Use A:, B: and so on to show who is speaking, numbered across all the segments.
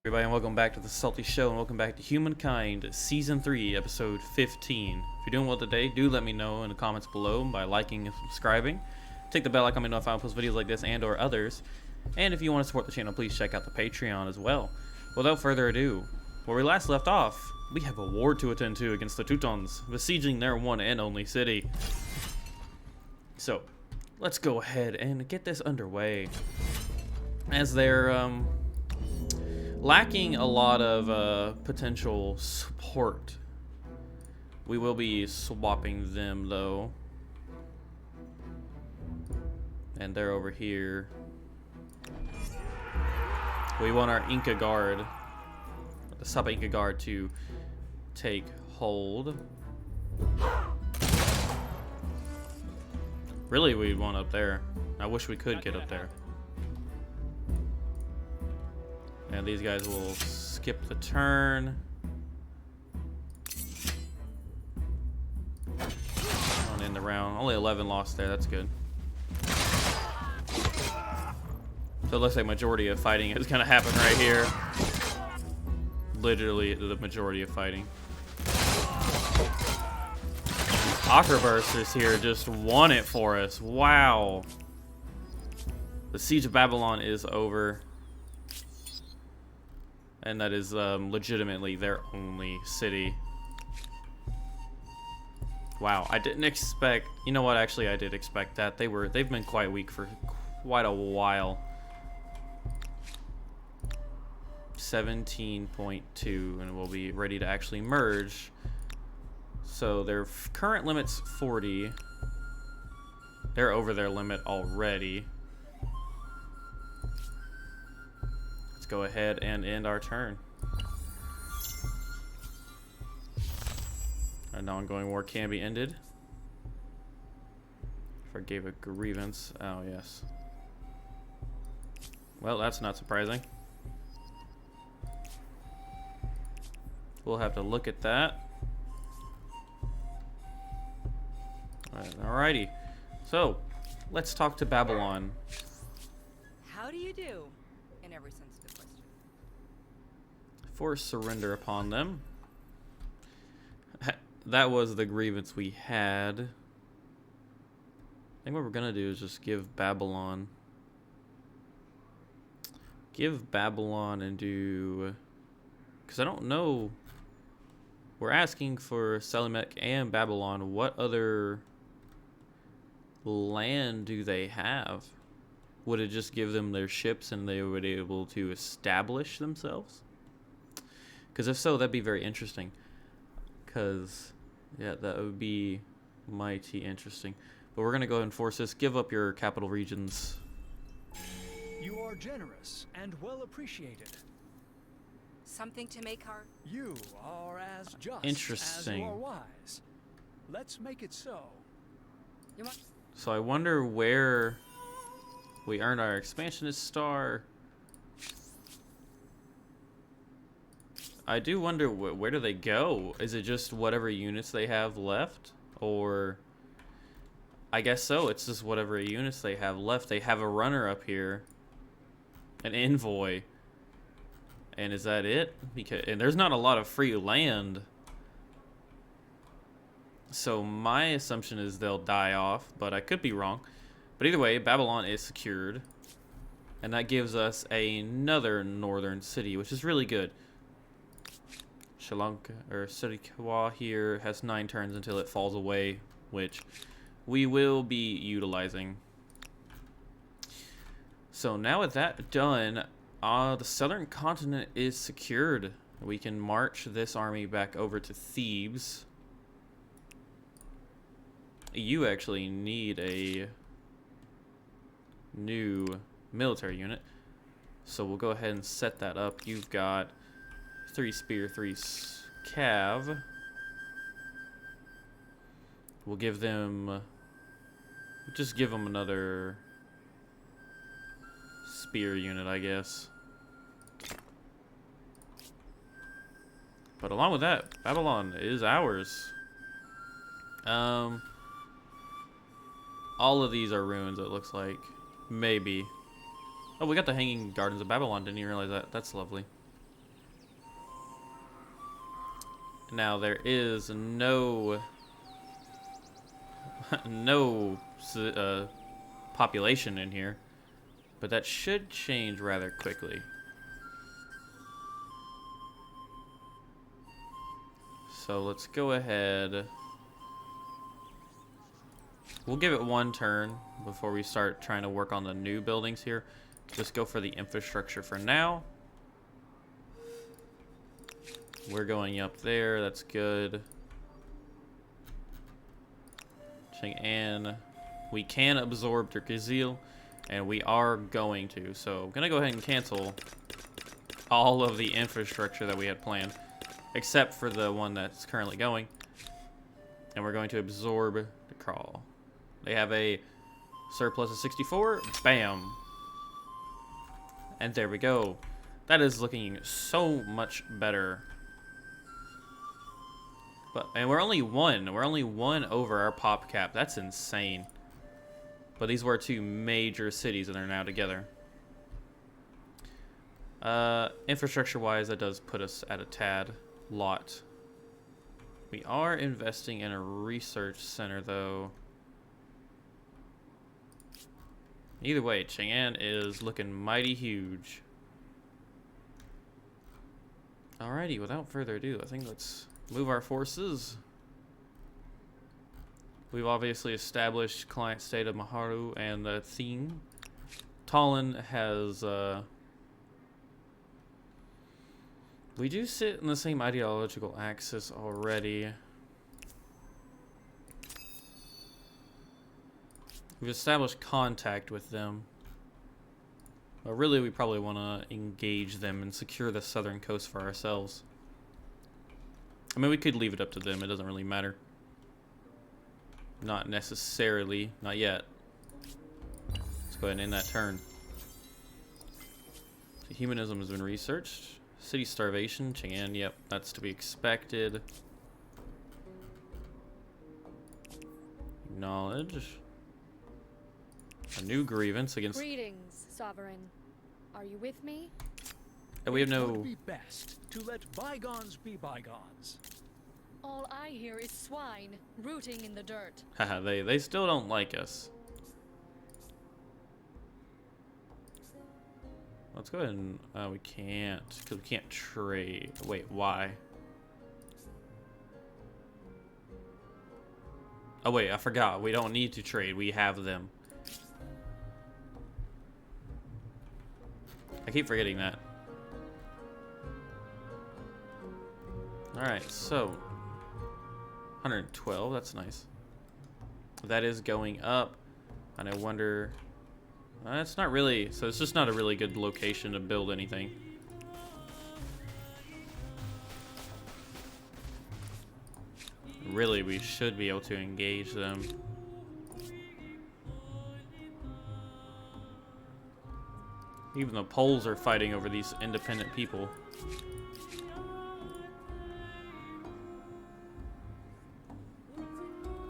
A: Everybody, and welcome back to the SalttyShow, and welcome back to Humankind Season 3, Episode 15. If you're doing well today, do let me know in the comments below by liking and subscribing. Take the bell icon to know if I post videos like this and or others. And if you want to support the channel, please check out the Patreon as well. Without further ado, where we last left off, we have a war to attend to against the Teutons, besieging their one and only city. So, let's go ahead and get this underway. As they're, lacking a lot of potential support. We will be swapping them though. And they're over here. We want our Inca guard, the sub Inca guard, to take hold. Really, we want up there. I wish we could get up there. And these guys will skip the turn. On in the round. Only 11 lost there, that's good. So it looks like majority of fighting is gonna happen right here. Literally the majority of fighting. Aquabursters here just won it for us. Wow. The siege of Babylon is over. And that is legitimately their only city. Wow, I didn't expect. You know what? Actually, I did expect that. They've been quite weak for quite a while. 17.2, and we'll be ready to actually merge. So their current limit's 40. They're over their limit already. Go ahead and end our turn. An ongoing war can be ended. Forgave a grievance. Oh, yes. Well, that's not surprising. We'll have to look at that. Alrighty. So, let's talk to Babylon.
B: How do you do? In every sense of the question.
A: Force surrender upon them. That was the grievance we had. I think what we're gonna do is just give Babylon and do, because I don't know, we're asking for Selimek and Babylon. What other land do they have? Would it just give them their ships and they would be able to establish themselves? Because if so, that'd be very interesting. Because, yeah, that would be mighty interesting. But we're going to go ahead and force this. Give up your capital regions.
C: You are generous and well appreciated.
B: Something to make our...
C: You are as just
A: Interesting.
C: as you are wise. Let's make it so.
B: You want...
A: So I wonder where we earned our expansionist star. I do wonder where do they go? Is it just whatever units they have left? Or I guess so, it's just whatever units they have left. They have a runner up here, an envoy, and is that it? And there's not a lot of free land, so my assumption is they'll die off, but I could be wrong. But either way, Babylon is secured, and that gives us another northern city, which is really good. Sri Lanka, or Territorial here, has 9 turns until it falls away, which we will be utilizing. So now with that done, the southern continent is secured. We can march this army back over to Thebes. You actually need a new military unit, so we'll go ahead and set that up. You've got 3 spear, 3 cav. We'll give them, just give them another spear unit, I guess. But along with that, Babylon is ours. All of these are ruins, it looks like. Maybe. Oh, we got the Hanging Gardens of Babylon. Didn't even realize that. That's lovely. Now there is no no population in here, but that should change rather quickly. So let's go ahead. We'll give it one turn before we start trying to work on the new buildings here. Just go for the infrastructure for now. We're going up there. That's good. And we can absorb Turkizil, and we are going to. So I'm going to go ahead and cancel all of the infrastructure that we had planned, except for the one that's currently going. And we're going to absorb the crawl. They have a surplus of 64. Bam. And there we go. That is looking so much better. And we're only one over our pop cap. That's insane. But these were two major cities and they're now together. Infrastructure wise, that does put us at a tad lot. We are investing in a research center though. Either way, Chang'an is looking mighty huge. Alrighty, without further ado, I think let's move our forces. We've obviously established client state of Maharu and the theme. Talon has, we do sit in the same ideological axis already. We've established contact with them. But really, we probably want to engage them and secure the southern coast for ourselves. I mean, we could leave it up to them. It doesn't really matter. Not necessarily. Not yet. Let's go ahead and end that turn. So humanism has been researched. City starvation. Chang'an, yep, that's to be expected. Acknowledge. A new grievance against...
D: Greetings, Sovereign. Are you with me?
A: And we have
C: It
A: no...
C: would be best to let bygones be bygones.
D: All I hear is swine rooting in the dirt.
A: Haha, they still don't like us. Let's go ahead and... we can't, because we can't trade. Wait, why? Oh wait, I forgot. We don't need to trade. We have them. I keep forgetting that. Alright, so 112, that's nice. That is going up. And I wonder... it's not really... So it's just not a really good location to build anything. Really, we should be able to engage them. Even the Poles are fighting over these independent people.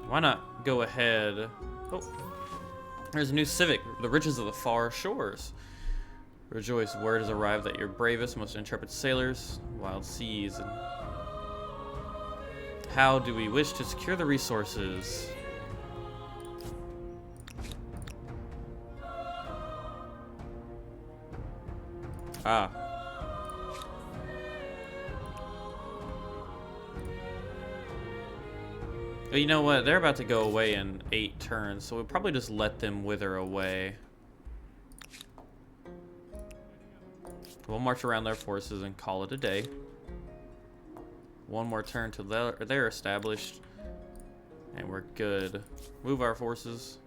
A: Why not go ahead... Oh, there's a new civic. The riches of the far shores. Rejoice, word has arrived that your bravest, most intrepid sailors, wild seas, and... How do we wish to secure the resources? Ah. But you know what? They're about to go away in 8 turns, so we'll probably just let them wither away. We'll march around their forces and call it a day. One more turn till they're established. And we're good. Move our forces.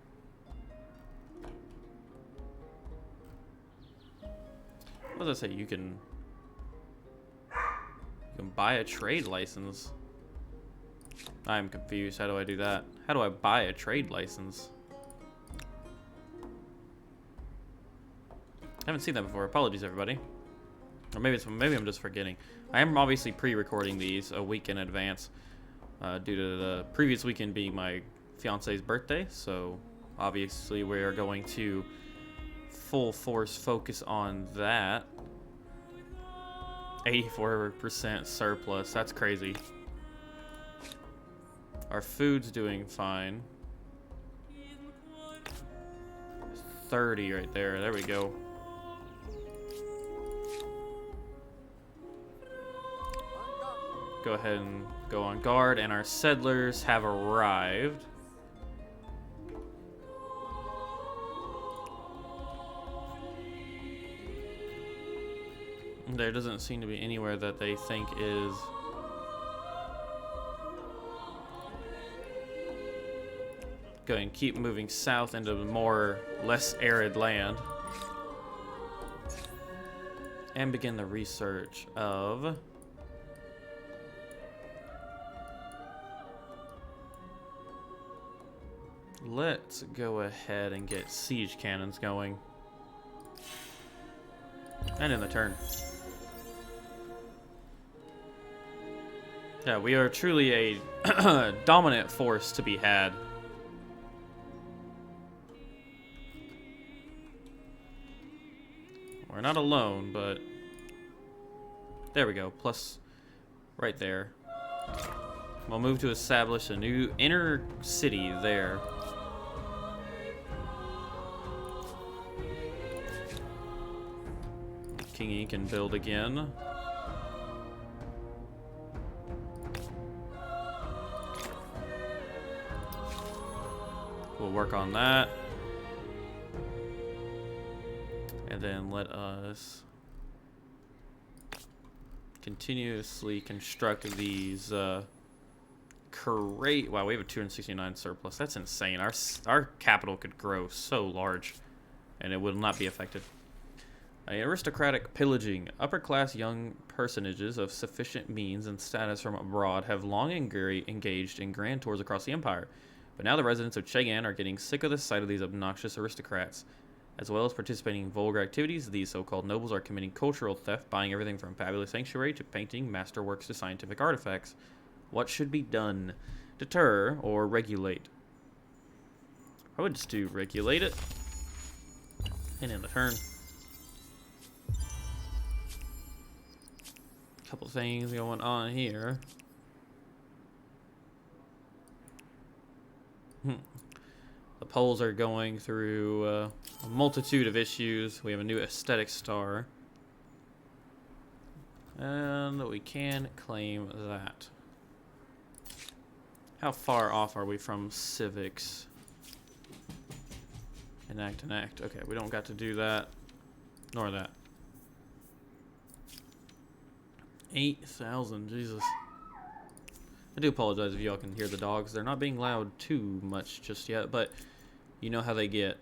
A: What does that say? You can buy a trade license. I'm confused. How do I do that? How do I buy a trade license? I haven't seen that before. Apologies, everybody. Or maybe I'm just forgetting. I am obviously pre-recording these a week in advance due to the previous weekend being my fiance's birthday. So obviously we are going to full force focus on that. 84% surplus. That's crazy. Our food's doing fine. 30 right there. There we go. Go ahead and go on guard, and our settlers have arrived. There doesn't seem to be anywhere that they think is go and keep moving south into more less arid land and begin the research of let's go ahead and get siege cannons going. And in the turn. Yeah, we are truly a dominant force to be had. We're not alone, but there we go. Plus, right there. We'll move to establish a new inner city there. King E can build again. We'll work on that. And then let us continuously construct these wow, we have a 269 surplus. That's insane. Our capital could grow so large and it will not be affected. Aristocratic pillaging. Upper-class young personages of sufficient means and status from abroad have long engaged in grand tours across the empire. But now the residents of Chegan are getting sick of the sight of these obnoxious aristocrats. As well as participating in vulgar activities, these so-called nobles are committing cultural theft, buying everything from fabulous sanctuary to painting, masterworks to scientific artifacts. What should be done? Deter or regulate? I would just do regulate it. And in the turn. Couple things going on here. The polls are going through a multitude of issues. We have a new aesthetic star. And we can claim that. How far off are we from civics? Enact. Okay, we don't got to do that. Nor that. 8,000, Jesus. I do apologize if y'all can hear the dogs. They're not being loud too much just yet, but you know how they get.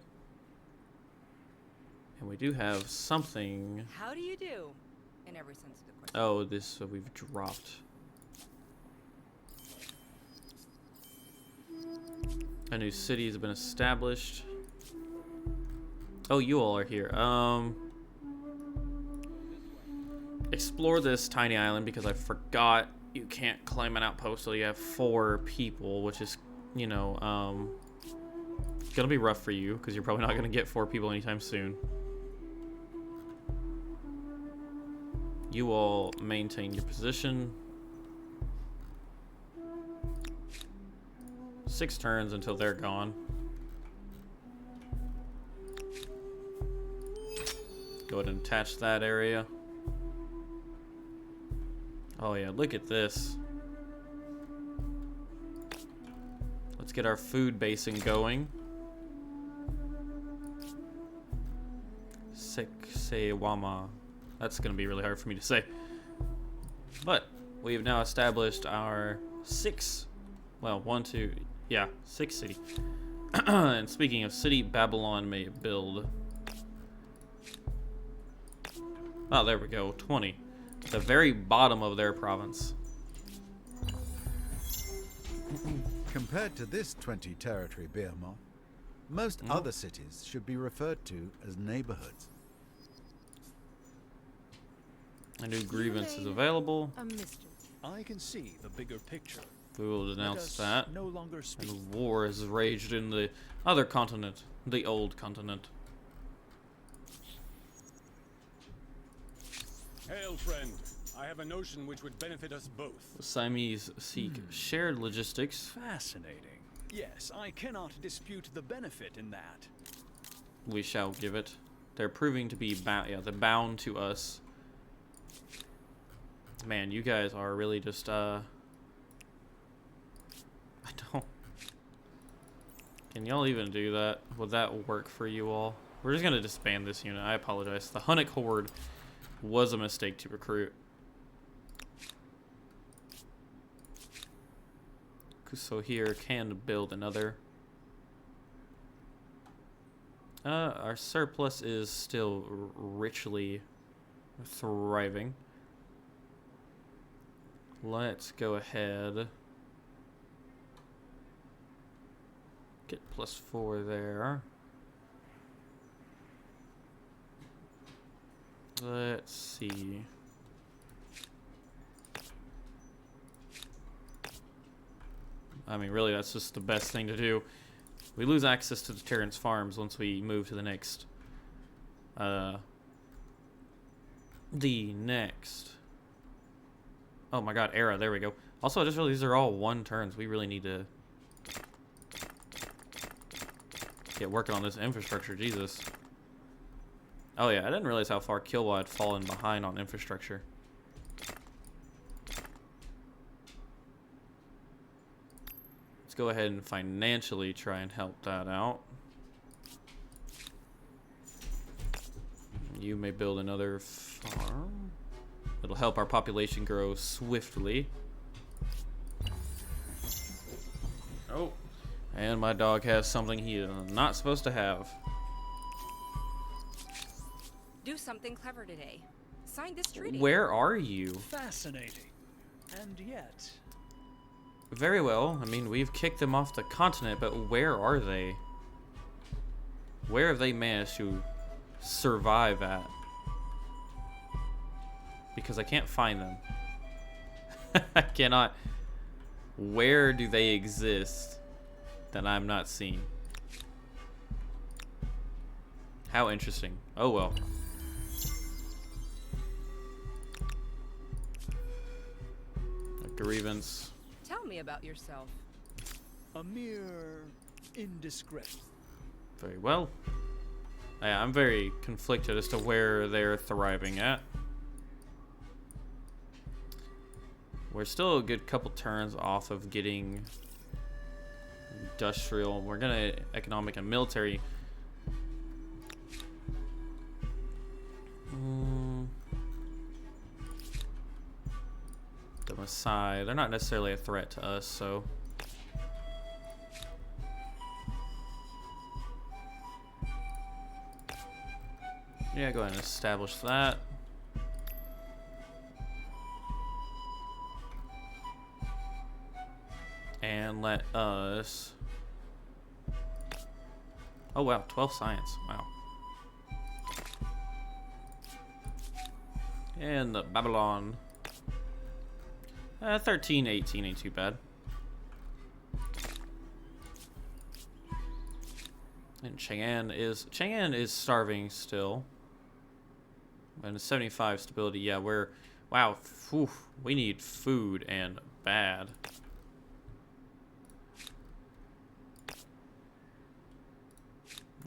A: And we do have something.
B: How do you do? In every sense of the question.
A: Oh, this we've dropped. A new city has been established. Oh, you all are here. Explore this tiny island because I forgot you can't claim an outpost till you have 4 people, which is, you know, gonna be rough for you because you're probably not gonna get 4 people anytime soon. You all maintain your position. 6 turns until they're gone. Go ahead and attach that area. Oh yeah, look at this. Let's get our food basin going. Sekwama. That's gonna be really hard for me to say. But we have now established our 6 city. And speaking of city, Babylon may build. Oh, there we go, 20. The very bottom of their province.
E: Compared to this 20 territory, Behemoth, most other cities should be referred to as neighborhoods.
A: A new grievance is available.
C: I can see the bigger picture.
A: We will denounce that.
C: No longer speak.
A: And war has raged in the other continent, the old continent.
F: Hail, friend. I have a notion which would benefit us both.
A: The Siamese seek shared logistics.
C: Fascinating. Yes, I cannot dispute the benefit in that.
A: We shall give it. They're proving to be bound. Yeah, they're bound to us. Man, you guys are really just I don't. Can y'all even do that? Would that work for you all? We're just gonna disband this unit. I apologize. The Hunnic Horde was a mistake to recruit. So here can build another. Our surplus is still richly thriving. Let's go ahead. Get +4 there. Let's see. I mean, really, that's just the best thing to do. We lose access to the Terrence farms once we move to the next. Oh my god, era. There we go. Also, I just realized these are all 1 turns. We really need to get working on this infrastructure. Jesus. Oh yeah, I didn't realize how far Kilwa had fallen behind on infrastructure. Let's go ahead and financially try and help that out. You may build another farm. It'll help our population grow swiftly. Oh, and my dog has something he is not supposed to have.
B: Do something clever today. Sign this treaty.
A: Where are you?
C: Fascinating. And yet...
A: Very well. I mean, we've kicked them off the continent, but where are they? Where have they managed to survive at? Because I can't find them. I cannot. Where do they exist that I'm not seeing? How interesting. Oh well. A grievance.
B: Tell me about yourself.
C: a mere indiscretion.
A: Very well. Yeah, I'm very conflicted as to where they're thriving at. We're still a good couple turns off of getting industrial. We're gonna economic and military. The Maasai, they're not necessarily a threat to us, so. Yeah, go ahead and establish that. And let us... Oh wow, 12 science, wow. And the Babylon. 13, 18 ain't too bad. And Chang'an is starving still. And 75 stability, yeah, we're... Wow, whew, we need food and bad.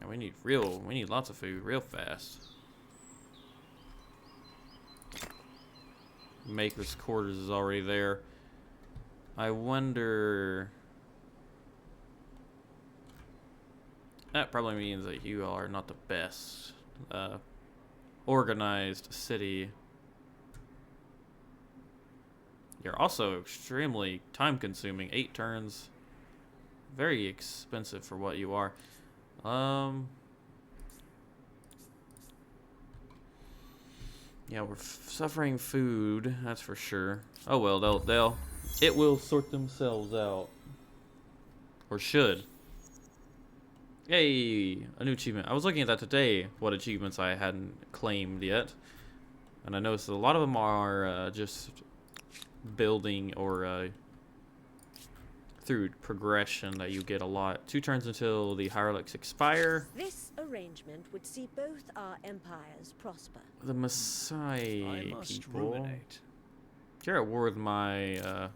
A: Yeah, we need lots of food real fast. Maker's quarters is already there. I wonder... That probably means that you are not the best organized city. You're also extremely time consuming. 8 turns. Very expensive for what you are. Yeah, we're suffering food, that's for sure. Oh well, it will sort themselves out. Or should. Yay, a new achievement. I was looking at that today, what achievements I hadn't claimed yet. And I noticed that a lot of them are just building or through progression that you get a lot. 2 turns until the hierarchs expire.
G: This arrangement would see both our empires prosper.
A: The Maasai
C: I must
A: people.
C: ruminate.
A: You're at war with my,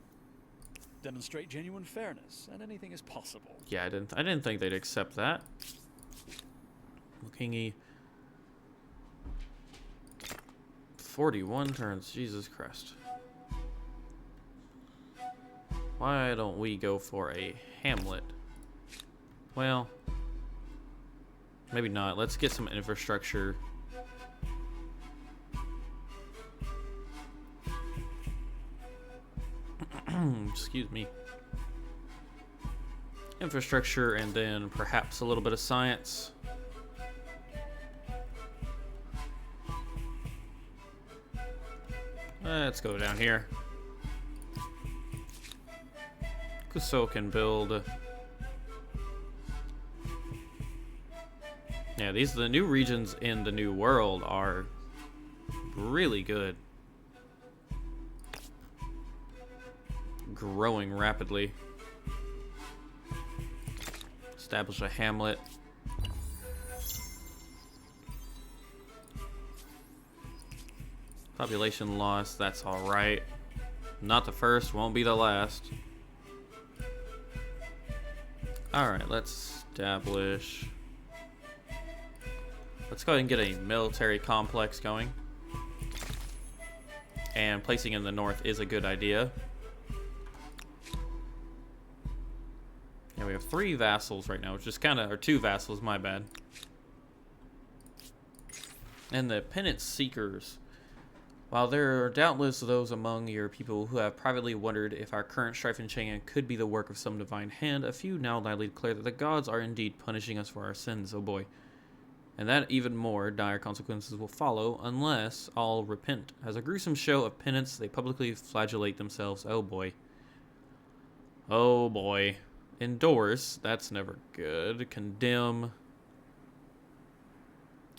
C: Demonstrate genuine fairness, and anything is possible.
A: yeah, I didn't think they'd accept that. Kingy. 41 turns, Jesus Christ. Why don't we go for a hamlet? Well, maybe not. Let's get some infrastructure. Excuse me. Infrastructure and then perhaps a little bit of science. Let's go down here. So can build. Yeah, the new regions in the new world are really good. Growing rapidly. Establish a hamlet. Population loss, that's alright. Not the first, won't be the last. Alright, let's establish. Let's go ahead and get a military complex going. And placing in the north is a good idea. Yeah, we have 3 vassals right now, which is kind of, or 2 vassals, my bad. And the penance seekers. While there are doubtless those among your people who have privately wondered if our current strife and chain could be the work of some divine hand, a few now loudly declare that the gods are indeed punishing us for our sins, oh boy. And that even more dire consequences will follow unless all repent. As a gruesome show of penance, they publicly flagellate themselves, oh boy. Oh boy. Endorse, that's never good. Condemn.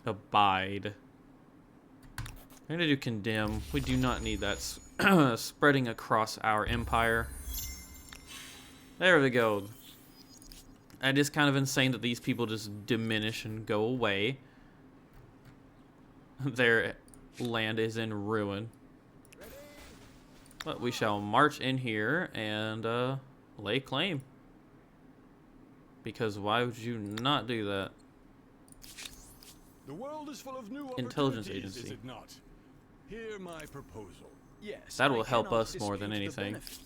A: Abide. I'm gonna do condemn. We do not need that spreading across our empire. There we go. It is kind of insane that these people just diminish and go away. Their land is in ruin. But we shall march in here and lay claim. Because why would you not do that?
F: The world is full of new
A: Intelligence
F: opportunities,
A: agency.
F: is it not? Hear my proposal.
C: Yes,
A: That will
C: I
A: help
C: cannot
A: us more than
C: dispute the
A: anything.
C: benefit.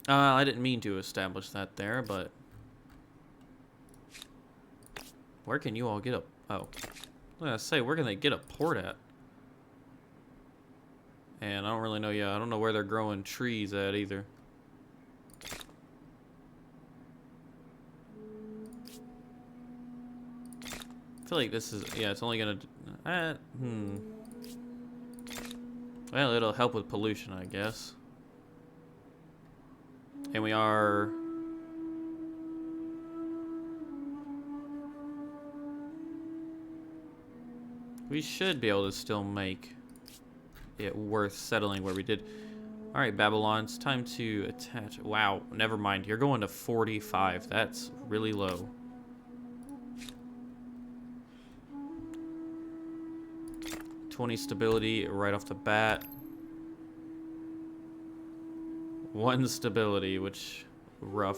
A: I didn't mean to establish that there, but where can you all get a? Oh, I was gonna say, where can they get a port at? And I don't really know. Yeah, I don't know where they're growing trees at either. I feel like this is, yeah, it's only gonna, well, it'll help with pollution, I guess. And we are, we should be able to still make it worth settling where we did. All right, Babylon, it's time to attach. Wow, never mind. You're going to 45. That's really low. $20 stability right off the bat. 1 stability, which rough.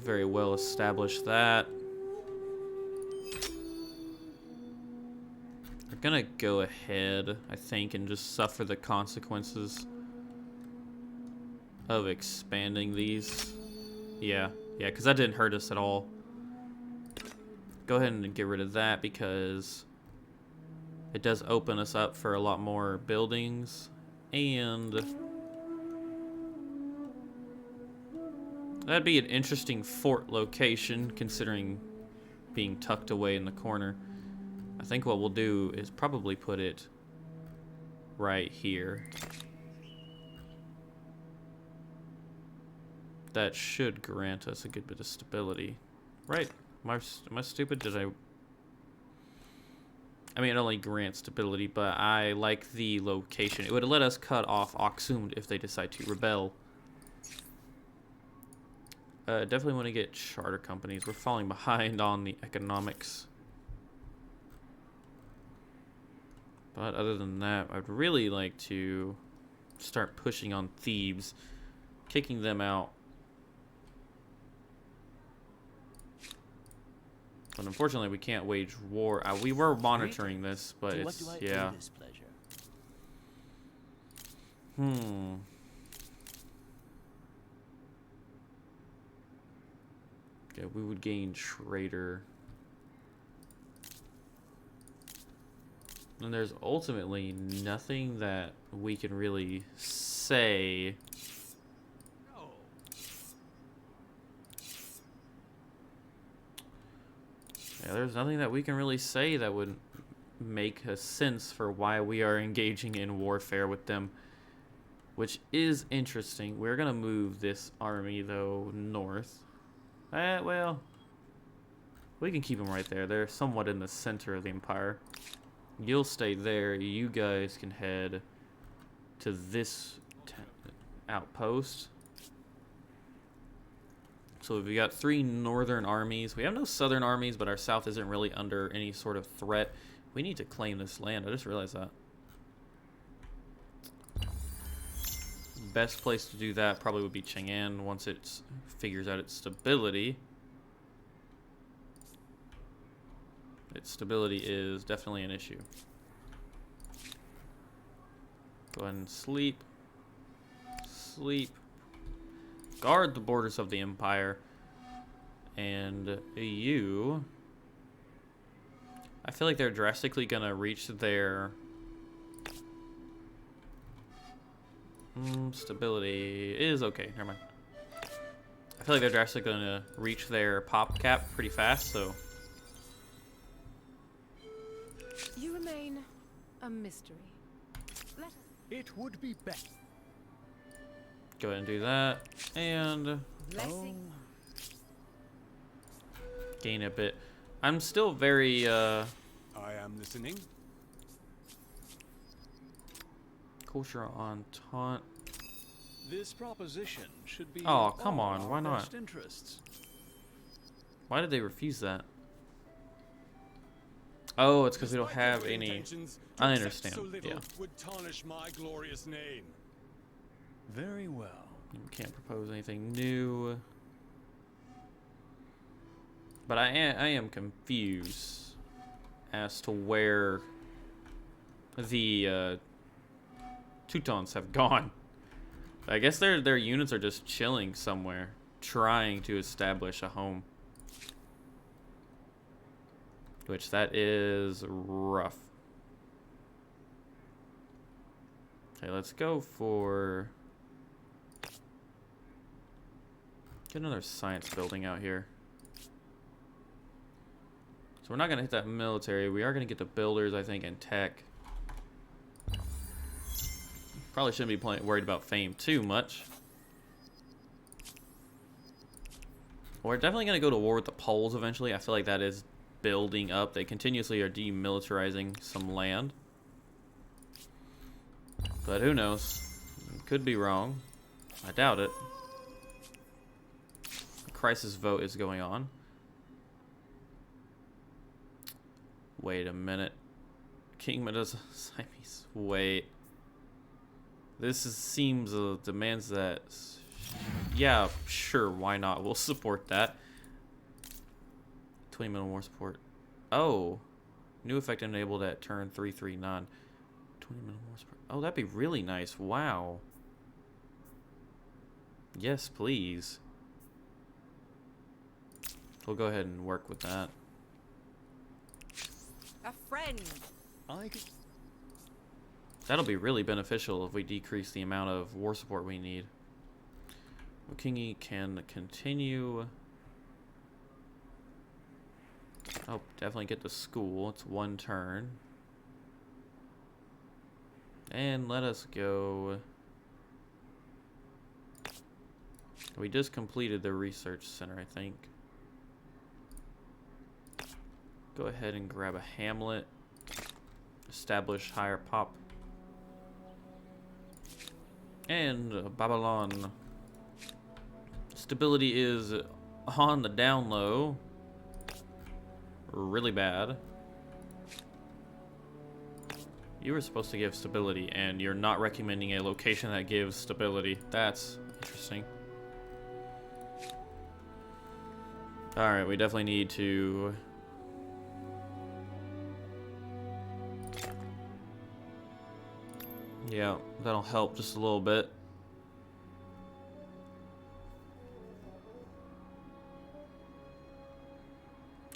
A: Very well established that. We're gonna go ahead, I think, and just suffer the consequences of expanding these. Yeah, because that didn't hurt us at all. Go ahead and get rid of that because it does open us up for a lot more buildings. And that'd be an interesting fort location considering being tucked away in the corner. I think what we'll do is probably put it right here. That should grant us a good bit of stability. Right? Am I stupid? Did I mean, it only grants stability, but I like the location. It would let us cut off Oxumd if they decide to rebel. Definitely want to get charter companies. We're falling behind on the economics. But other than that, I'd really like to start pushing on Thebes, kicking them out. But unfortunately, we can't wage war. We were monitoring this, but it's, yeah. Yeah, we would gain trader. And there's ultimately nothing that we can really say. Yeah, there's nothing that we can really say that would make a sense for why we are engaging in warfare with them, which is interesting. We're gonna move this army though north. Well, we can keep them right there. They're somewhat in the center of the empire. You'll stay there. You guys can head to this outpost. So we've got 3 northern armies. We have no southern armies, but our south isn't really under any sort of threat. We need to claim this land. I just realized that. Best place to do that probably would be Chang'an once it figures out its stability. Its stability is definitely an issue. Go ahead and sleep. Sleep. Guard the borders of the empire. And you... I feel like they're drastically gonna reach their... stability is okay. Never mind. I feel like they're drastically gonna reach their pop cap pretty fast, so...
D: You remain a mystery.
C: It would be better.
A: Go ahead and do that. And...
B: Blessing.
A: gain a bit. I'm still very,
F: I am listening.
A: Culture Entente.
C: This proposition should be
A: Oh,
C: in
A: come
C: all
A: on,
C: our
A: why not?
C: best interests.
A: Why did they refuse that? Oh, it's because we don't
F: Despite
A: have
F: your
A: any...
F: intentions, to
A: I
F: accept
A: understand,
F: so little
A: yeah.
F: would tarnish my glorious name.
C: Very well.
A: We can't propose anything new. But I am confused as to where the Teutons have gone. I guess their units are just chilling somewhere, trying to establish a home. Which that is rough. Okay, let's go for... Get another science building out here. So we're not going to hit that military. We are going to get the builders, I think, and tech. Probably shouldn't be worried about fame too much. We're definitely going to go to war with the Poles eventually. I feel like that is building up. They continuously are demilitarizing some land. But who knows? Could be wrong. I doubt it. A crisis vote is going on. Wait a minute. King Meadows Siamese. Wait. Seems demands that... Yeah, sure, why not? We'll support that. 20 minute war support. Oh. New effect enabled at turn 339. 20 minute war support. Oh, that'd be really nice. Wow. Yes, please. We'll go ahead and work with that.
B: A friend.
C: I could...
A: That'll be really beneficial if we decrease the amount of war support we need. Kingi can continue. Oh, definitely get to school. It's 1 turn. And let us go. We just completed the research center, I think. Go ahead and grab a hamlet. Establish higher pop. And Babylon. Stability is on the down low. Really bad. You were supposed to give stability, and you're not recommending a location that gives stability. That's interesting. Alright, we definitely need to... Yeah, that'll help just a little bit.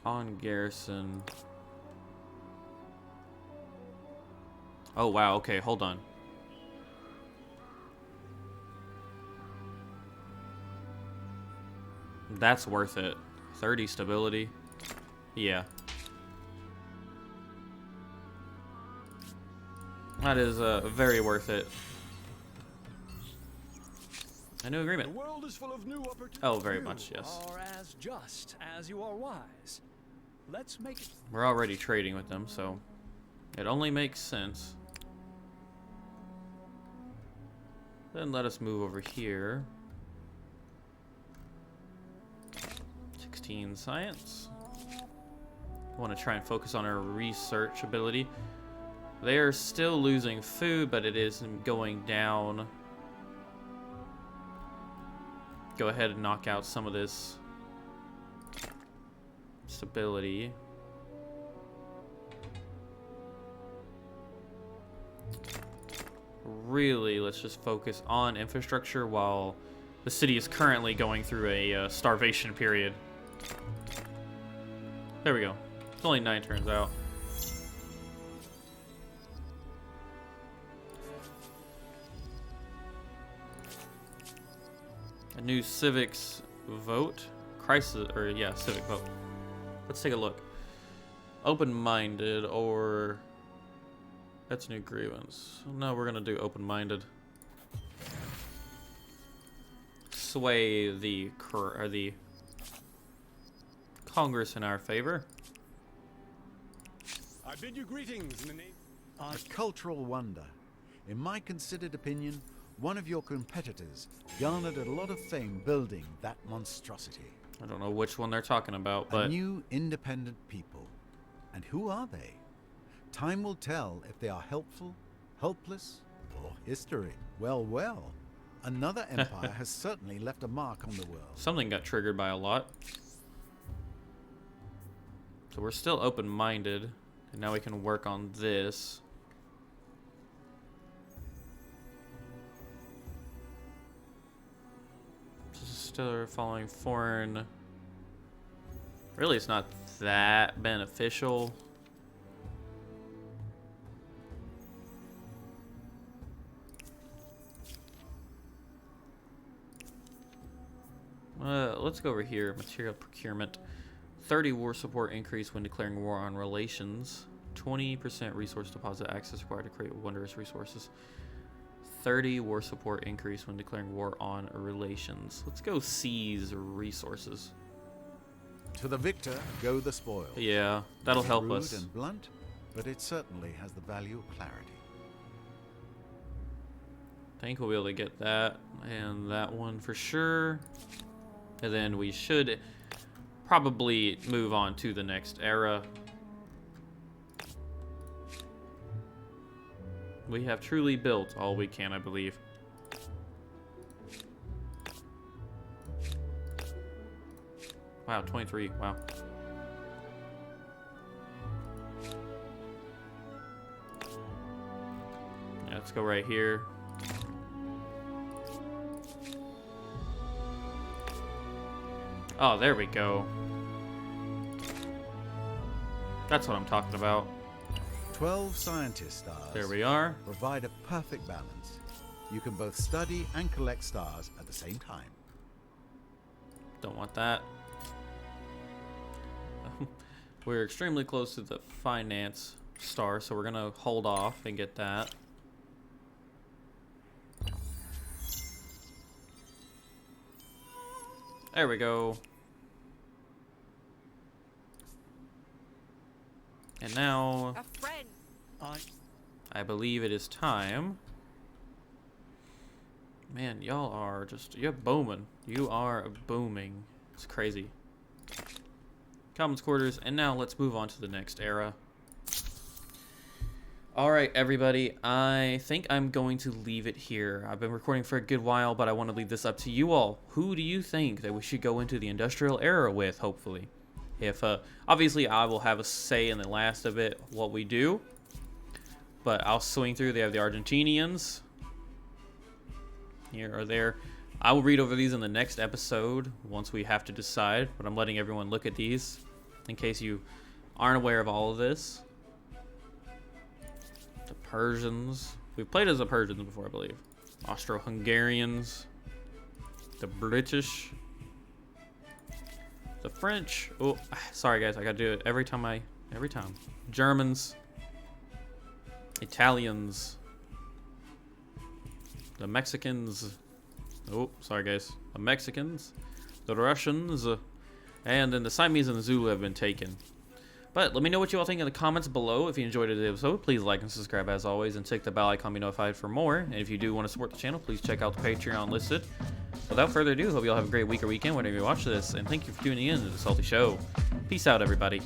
A: On garrison. Oh wow, okay, hold on. That's worth it. 30 stability. Yeah. That is very worth it. A new agreement.
C: The world is full of new opportunities.
A: Oh, very much, yes.
C: You are as just as you are wise. Let's make it.
A: We're already trading with them, so it only makes sense. Then let us move over here. 16 science. Want to try and focus on our research ability. They are still losing food, but it is going down. Go ahead and knock out some of this stability. Really, let's just focus on infrastructure while the city is currently going through a starvation period. There we go. It's only 9 turns out. A new civics vote. Crisis, or yeah, civic vote. Let's take a look. Open-minded or... That's new grievance. No, we're gonna do open-minded. Sway the Congress in our favor.
F: I bid you greetings in the name.
E: A cultural wonder. In my considered opinion, one of your competitors garnered a lot of fame building that monstrosity.
A: I don't know which one they're talking about,
E: A
A: but
E: new independent people. And who are they? Time will tell if they are helpful, helpless, or history. Well, well. Another empire has certainly left a mark on the world.
A: something got triggered by a lot. So we're still open-minded, and now we can work on this. Still following foreign. Really, it's not that beneficial. Let's go over here. Material procurement. 30 war support increase when declaring war on relations. 20% resource deposit access required to create wondrous resources. 30 war support increase when declaring war on relations. Let's go seize resources.
E: To the victor go the spoils.
A: Yeah, that'll help
E: Rude
A: us.
E: and blunt, but it certainly has the value of clarity.
A: I think we'll be able to get that and that one for sure. And then we should probably move on to the next era. We have truly built all we can, I believe. Wow, 23. Wow. Yeah, let's go right here. Oh, there we go. That's what I'm talking about.
E: 12 scientist stars.
A: There we are.
E: Provide a perfect balance. You can both study and collect stars at the same time.
A: Don't want that. We're extremely close to the finance star, so we're gonna hold off and get that. There we go. And now,
B: A friend.
A: I believe it is time Man, y'all are just, you're booming. You are booming. It's crazy. Commons quarters, and now let's move on to the next era. Alright, everybody, I think I'm going to leave it here. I've been recording for a good while, but I want to leave this up to you all. Who do you think that we should go into the industrial era with, hopefully? If, obviously, I will have a say in the last of it, what we do. But I'll swing through. They have the Argentinians. Here or there. I will read over these in the next episode once we have to decide. But I'm letting everyone look at these in case you aren't aware of all of this. The Persians. We've played as the Persians before, I believe. Austro-Hungarians. The British. The French. Oh, sorry guys, I gotta do it every time. Germans. Italians. The Mexicans. Oh, sorry guys. The Mexicans. The Russians. And then the Siamese and the Zulu have been taken. But let me know what you all think in the comments below. If you enjoyed today's episode, please like and subscribe as always, and click the bell icon to be notified for more. And if you do want to support the channel, please check out the Patreon listed. Without further ado, hope you all have a great week or weekend whenever you watch this, and thank you for tuning in to the Salty Show. Peace out, everybody.